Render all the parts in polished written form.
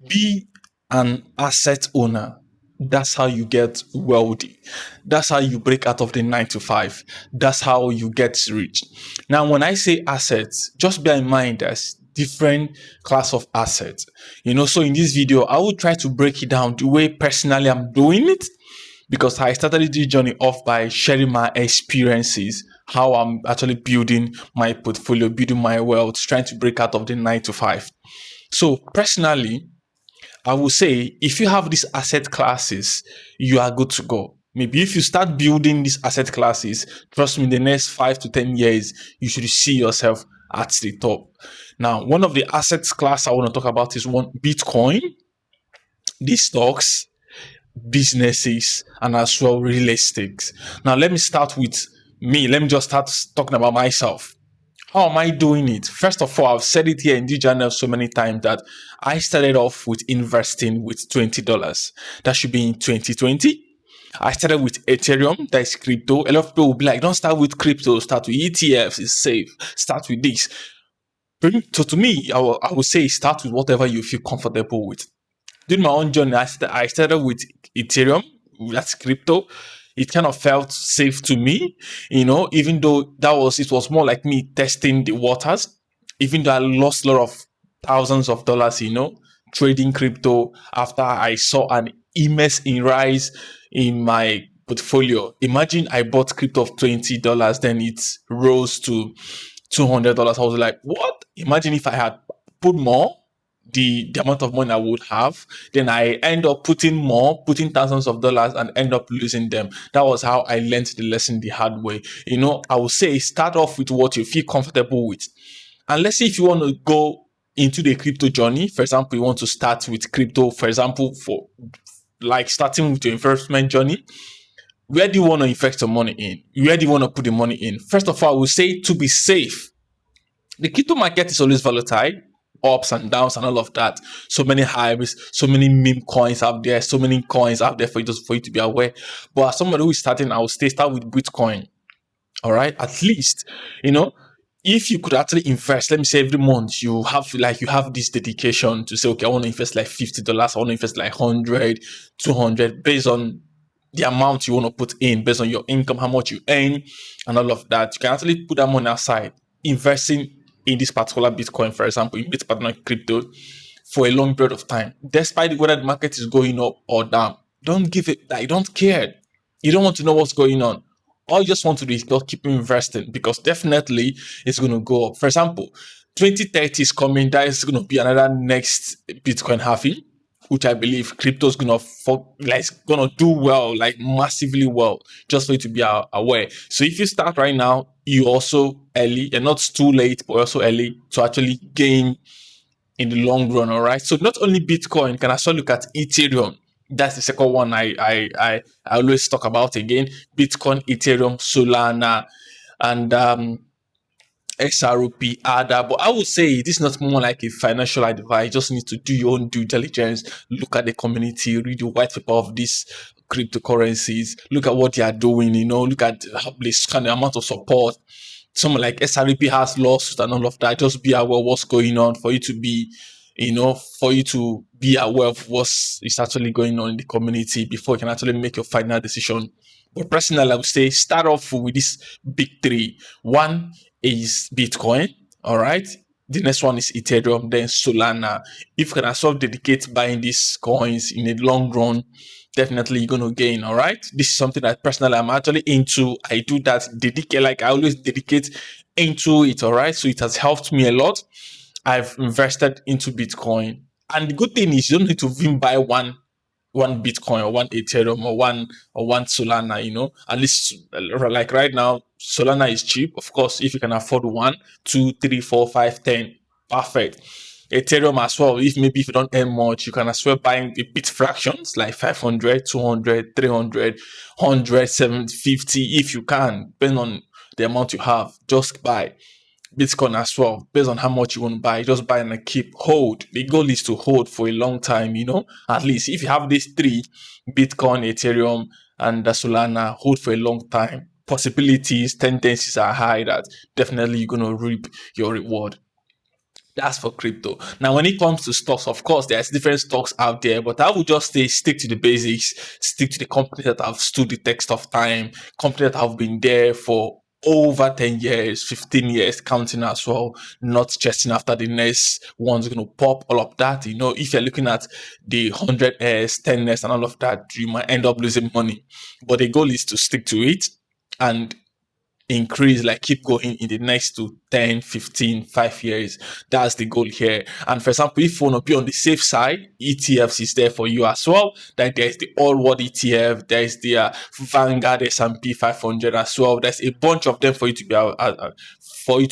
Be an asset owner. That's how you get wealthy. That's how you break out of the 9 to 5. That's how you get rich. Now, when I say assets, just bear in mind there's different class of assets. So in this video, I will try to break it down the way personally I'm doing it, because I started this journey off by sharing my experiences, how I'm actually building my portfolio, building my wealth, trying to break out of the 9 to 5. So personally, I will say if you have these asset classes, you are good to go. Maybe if you start building these asset classes, trust me, in the next 5 to 10 years, you should see yourself at the top. Now, one of the assets class I want to talk about is one Bitcoin, the stocks, businesses, and as well real estate. Now, let me start with me. Let me just start talking about myself. How am I doing it? First of all, I've said it here in the channel so many times that I started off with investing with $20. That should be in 2020. I started with Ethereum, that is crypto. A lot of people will be like, don't start with crypto, start with ETFs, it's safe. Start with this. So to me, I would say start with whatever you feel comfortable with. During my own journey, I started with Ethereum, that's crypto. It kind of felt safe to me, even though it was more like me testing the waters, even though I lost a lot of thousands of dollars, trading crypto after I saw an immense rise in my portfolio. Imagine I bought crypto of $20, then it rose to $200. I was like, what? Imagine if I had put more, the amount of money I would have, then I end up putting thousands of dollars and end up losing them. That was how I learned the lesson the hard way. I would say start off with what you feel comfortable with. And let's say if you want to go into the crypto journey, for example, you want to start with crypto, for example, for like starting with your investment journey, where do you want to invest your money in? Where do you want to put the money in? First of all, I would say to be safe. The crypto market is always volatile, ups and downs and all of that. So many hypes, so many meme coins out there, so many coins out there for you to be aware. But as somebody who is starting, I would start with Bitcoin. All right, at least if you could actually invest, let me say every month you have this dedication to say, okay, I want to invest like $50, I want to invest like 100, 200, based on the amount you want to put in, based on your income, how much you earn, and all of that. You can actually put that money aside, investing in this particular Bitcoin, for example, in this particular crypto for a long period of time, despite whether the market is going up or down. Don't give it, like, don't care. You don't want to know what's going on. All you just want to do is just keep investing, because definitely it's going to go up. For example, 2030 is coming. That is going to be another next Bitcoin halving, which I believe crypto is going to do well, like massively well, just for you to be aware. So if you start right now, you also early. You're not too late, but also early to actually gain in the long run. All right. So not only Bitcoin, you can also look at Ethereum. That's the second one I always talk about again. Bitcoin, Ethereum, Solana, and XRP, ADA. But I would say this is not more like a financial advice. You just need to do your own due diligence, look at the community, read the white paper of these cryptocurrencies, look at what they are doing, look at this kind of amount of support. Someone like SRP has lawsuits and all of that. Just be aware of what's going on for you to be, aware of what is actually going on in the community before you can actually make your final decision. But personally, I would say start off with this big three. One is Bitcoin, all right? The next one is Ethereum, then Solana. If you can also dedicate buying these coins in the long run, definitely you're going to gain, all right? This is something that personally I'm actually into. I do that, I always dedicate into it, all right? So it has helped me a lot. I've invested into Bitcoin. And the good thing is you don't need to even buy one Bitcoin or one Ethereum or one Solana, at least like right now, Solana is cheap. Of course, if you can afford 1, 2, 3, 4, 5, 10, perfect. Ethereum as well, if you don't earn much, you can as well buy the bit fractions like 500, 200, 300, 100, 750, if you can, depending on the amount you have, just buy. Bitcoin as well, based on how much you want to buy, just buy and keep hold. The goal is to hold for a long time, at least if you have these three, Bitcoin, Ethereum, and the Solana, hold for a long time. Possibilities, tendencies are high that definitely you're going to reap your reward. That's for crypto. Now, when it comes to stocks, of course, there's different stocks out there, but I would just say stick to the basics, stick to the companies that have stood the test of time, companies that have been there for over 10 years, 15 years, counting as well, not chasing after the next one's going to pop, all of that. If you're looking at the 100s, 10s, and all of that, you might end up losing money. But the goal is to stick to it and increase, like keep going in the next to 10, 15, 5 years. That's the goal here. And for example, if you want to be on the safe side, ETFs is there for you as well. Like there's the all world ETF, there's the Vanguard S&P 500 as well. There's a bunch of them for you to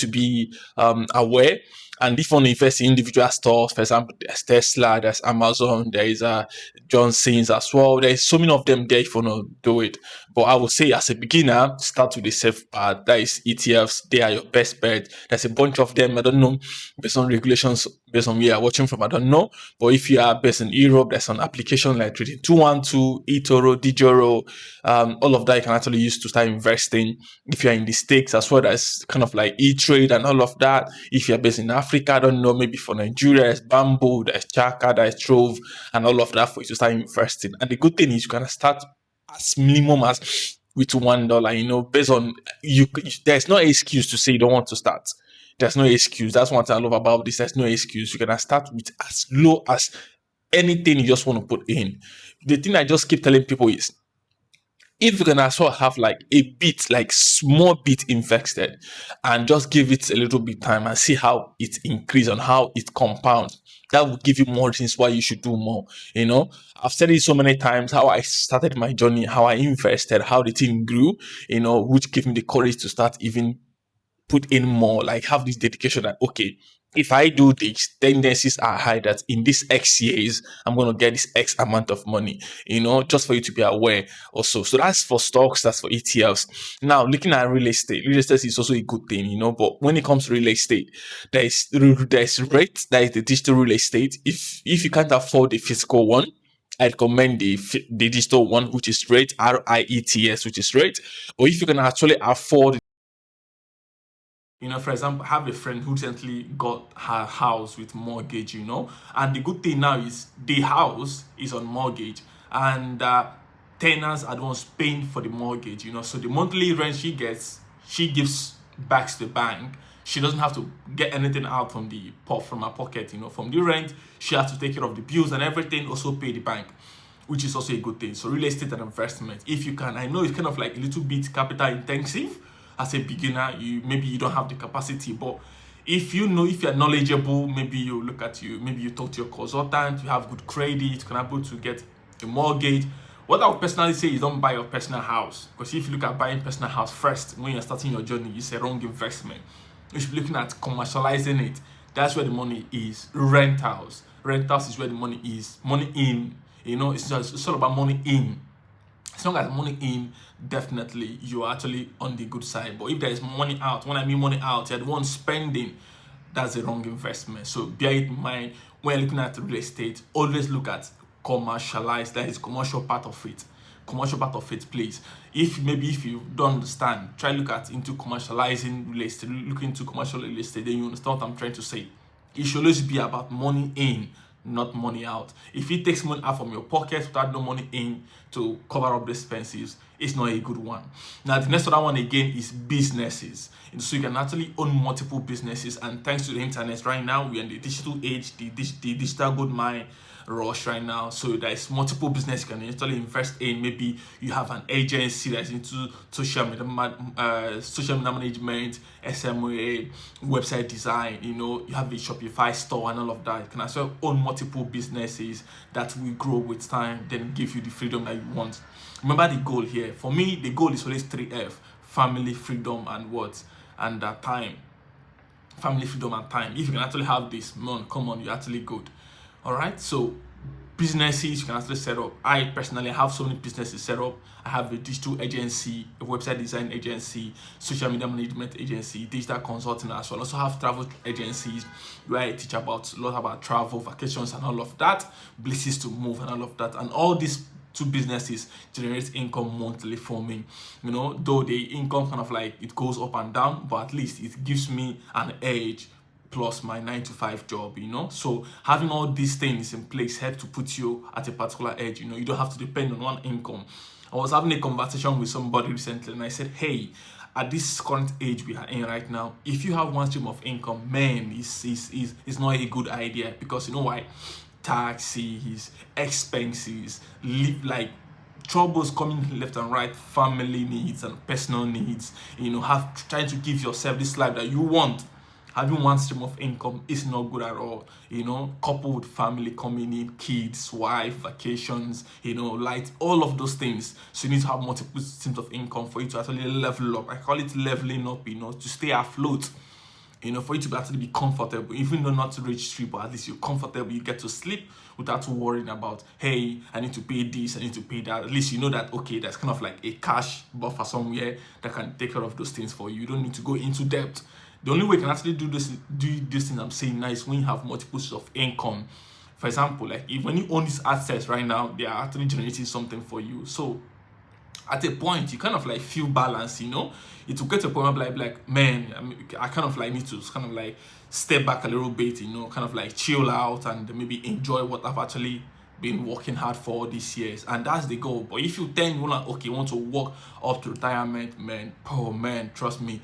be aware. And if you want to invest in individual stocks, for example, there's Tesla, there's Amazon, there is Johnson's as well. There's so many of them there if you want to do it. But I would say as a beginner, start with the safe part. That is ETFs. They are your best bet. There's a bunch of them. I don't know, based on regulations, based on where you're watching from, I don't know. But if you are based in Europe, there's an application like Trading 212, eToro, Dijoro, all of that you can actually use to start investing. If you're in the States as well, there's kind of like E-Trade and all of that. If you're based in Africa, I don't know, maybe for Nigeria, there's Bamboo, there's Chaka, there's Trove, and all of that for you to start investing. And the good thing is you can start as minimum as with $1, based on there's no excuse to say you don't want to start. There's no excuse. That's one thing I love about this. There's no excuse. You can start with as low as anything you just want to put in. The thing I just keep telling people is, if you can as well have like a bit, like small bit invested, and just give it a little bit time and see how it increases and how it compounds, that will give you more reasons why you should do more. I've said it so many times, how I started my journey, how I invested, how the thing grew, which gave me the courage to start even put in more, like have this dedication that, okay, if I do this, tendencies are high that in this X years, I'm going to get this X amount of money, just for you to be aware also. So that's for stocks, that's for ETFs. Now, looking at real estate is also a good thing, but when it comes to real estate, there's REIT, that is the digital real estate. If you can't afford the physical one, I recommend the digital one, which is REIT, REITs, which is REIT. Or if you can actually afford, for example, I have a friend who recently got her house with mortgage, and the good thing now is the house is on mortgage, and tenants are the ones paying for the mortgage, so the monthly rent she gets, she gives back to the bank. She doesn't have to get anything out from her pocket, from the rent. She has to take care of the bills and everything, also pay the bank, which is also a good thing. So real estate and investment, if you can, I know it's kind of like a little bit capital intensive. As a beginner, maybe you don't have the capacity, but if you're knowledgeable, maybe you talk to your consultant, you have good credit, you can able to get a mortgage. What I would personally say is don't buy your personal house, because if you look at buying personal house first when you're starting your journey, it's a wrong investment. You should be looking at commercializing it. That's where the money is. Rentals is where the money is. Money in, it's all about money in. As long as money in, definitely you're actually on the good side. But if there is money out, when I mean money out, you're the one spending, that's the wrong investment. So bear it in mind when you're looking at real estate. Always look at commercialize, that is commercial part of it. Please. If you don't understand, try look at into commercializing real estate, look into commercial real estate, then you understand what I'm trying to say. It should always be about money in, not money out. If it takes money out from your pocket without no money in to cover up the expenses, it's not a good one. Now, the next other one again is businesses. So you can actually own multiple businesses, and thanks to the internet right now, we're in the digital age, the digital gold mine rush right now. So there's multiple business you can actually invest in. Maybe you have an agency that's into social media management, SMA, website design, you have the Shopify store and all of that. You can also own multiple businesses that will grow with time, then give you the freedom that you want. Remember the goal here. For me, the goal is always 3F: family, freedom, and time. Family, freedom, and time. If you can actually have this, come on, you're actually good. All right, so businesses you can actually set up. I personally have so many businesses set up. I have a digital agency, a website design agency, social media management agency, digital consulting as well. I also have travel agencies where I teach a lot about travel, vacations, and all of that, places to move and all of that. And all these two businesses generate income monthly for me. Though the income kind of like it goes up and down, but at least it gives me an edge plus my 9 to 5 job, So having all these things in place help to put you at a particular edge, You don't have to depend on one income. I was having a conversation with somebody recently and I said, hey, at this current age we are in right now, if you have one stream of income, man, it's not a good idea, because you know why? Taxes, expenses, live like troubles coming left and right, family needs and personal needs, have trying to give yourself this life that you want. Having one stream of income is not good at all, coupled with family coming in, kids, wife, vacations, light, all of those things. So you need to have multiple streams of income for you to actually level up. I call it leveling up, to stay afloat, for you to actually be comfortable, even though not to reach sleep, but at least you're comfortable, you get to sleep without worrying about, hey, I need to pay this, I need to pay that. At least you know that, okay, there's kind of like a cash buffer somewhere that can take care of those things for you. You don't need to go into debt. The only way you can actually do this thing I'm saying now is when you have multiple sources of income. For example, like when you own these assets right now, they are actually generating something for you. So at a point you kind of like feel balance, it will get to a point where like man, I kind of like need to kind of like step back a little bit, kind of like chill out and maybe enjoy what I've actually been working hard for all these years. And that's the goal. But if you then want to work up to retirement, man, oh man, trust me,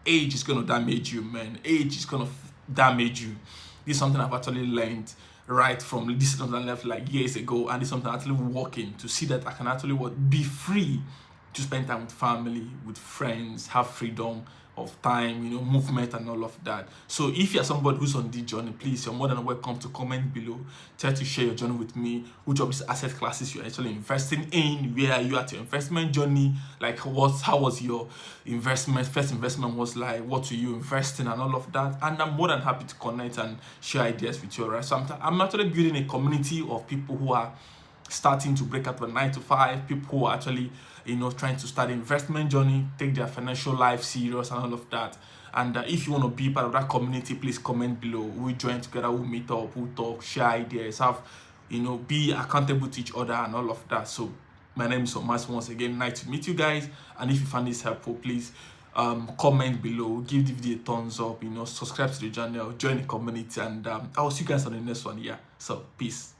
age is going to damage you, man. Age is going to damage you. This is something I've actually learned right from this is something I left like years ago, and it's something I'm actually working to see that I can actually be free to spend time with family, with friends, have freedom of time, movement and all of that. So if you're somebody who's on this journey, please, you're more than welcome to comment below. Try to share your journey with me. Which of these asset classes you're actually investing in? Where are you at your investment journey? Like how was your first investment was like? What were you investing and all of that? And I'm more than happy to connect and share ideas with you, alright? So I'm actually building a community of people who are starting to break out of 9 to 5, people who are actually trying to start an investment journey, take their financial life serious and all of that. And if you want to be part of that community, please comment below. We join together, we'll meet up, we'll talk, share ideas, have be accountable to each other and all of that. So my name is Omas. Once again, nice to meet you guys. And if you find this helpful, please comment below, give the video a thumbs up, subscribe to the channel, join the community, and I'll see you guys on the next one. Yeah, so peace.